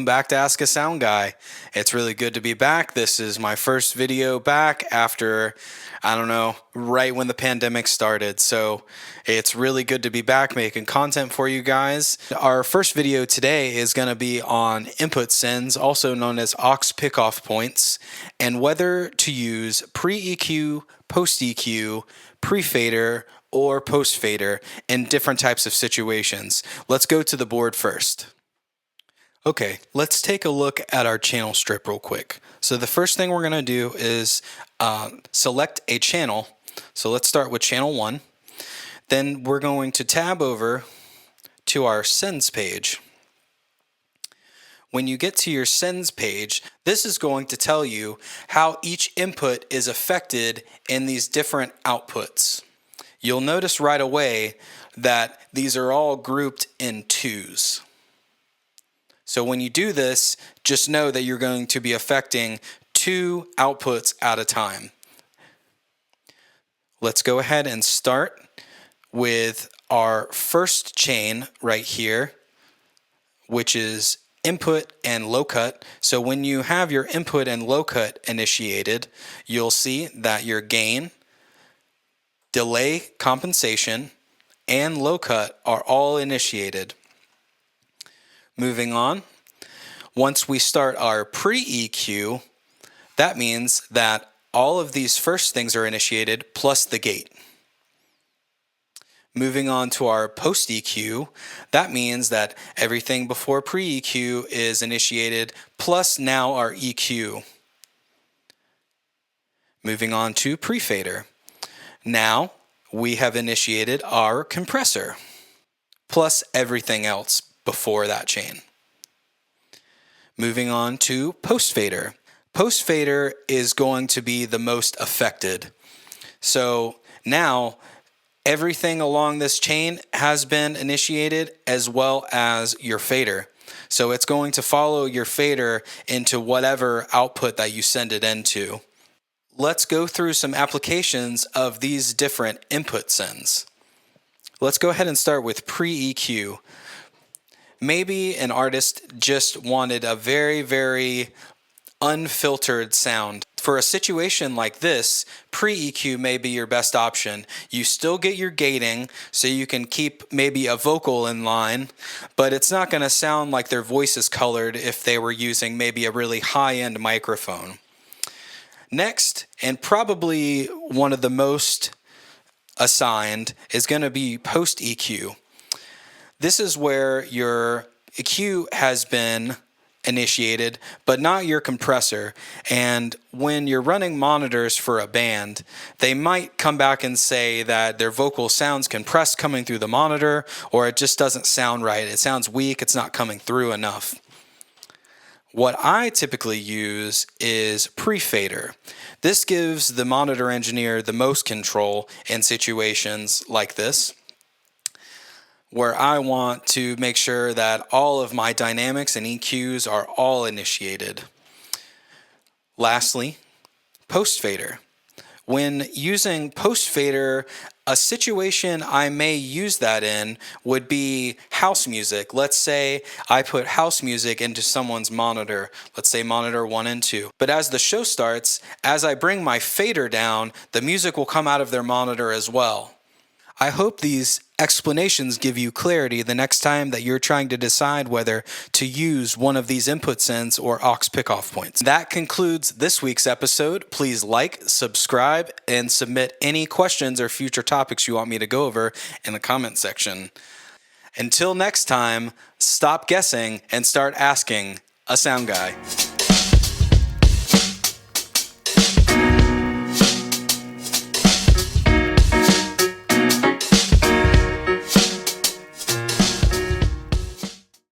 welcome back to Ask a Sound Guy. It's really good to be back. This is my first video back after, I don't know, right when the pandemic started. So it's really good to be back making content for you guys. Our first video today is going to be on input sends, also known as aux pickoff points, and whether to use pre-EQ, post-EQ, pre-fader, or post-fader in different types of situations. Let's go to the board first. Okay, let's take a look at our channel strip real quick. So the first thing we're going to do is select a channel. So let's start with channel 1. Then we're going to tab over to our sends page. When you get to your sends page, this is going to tell you how each input is affected in these different outputs. You'll notice right away that these are all grouped in twos. So when you do this, just know that you're going to be affecting 2 outputs at a time. Let's go ahead and start with our first chain right here, which is input and low cut. So when you have your input and low cut initiated, you'll see that your gain, delay compensation, and low cut are all initiated. Moving on, once we start our pre-EQ, that means that all of these first things are initiated plus the gate. Moving on to our post-EQ, that means that everything before pre-EQ is initiated plus now our EQ. Moving on to pre-fader. Now we have initiated our compressor plus everything else before that chain. Moving on to post-fader. Post-fader is going to be the most affected. So now everything along this chain has been initiated as well as your fader. So it's going to follow your fader into whatever output that you send it into. Let's go through some applications of these different input sends. Let's go ahead and start with pre-EQ. Maybe an artist just wanted a very, very unfiltered sound. For a situation like this, pre-EQ may be your best option. You still get your gating, so you can keep maybe a vocal in line, but it's not going to sound like their voice is colored if they were using maybe a really high-end microphone. Next, and probably one of the most assigned, is going to be post-EQ. This is where your EQ has been initiated, but not your compressor. And when you're running monitors for a band, they might come back and say that their vocal sounds compressed coming through the monitor, or it just doesn't sound right. It sounds weak, it's not coming through enough. What I typically use is pre-fader. This gives the monitor engineer the most control in situations like this, where I want to make sure that all of my dynamics and EQs are all initiated. Lastly, post-fader. When using post-fader, a situation I may use that in would be house music. Let's say I put house music into someone's monitor, let's say monitor 1 and 2. But as the show starts, as I bring my fader down, the music will come out of their monitor as well. I hope these explanations give you clarity the next time that you're trying to decide whether to use one of these input sends or aux pickoff points. That concludes this week's episode. Please like, subscribe, and submit any questions or future topics you want me to go over in the comment section. Until next time, stop guessing and start asking a sound guy.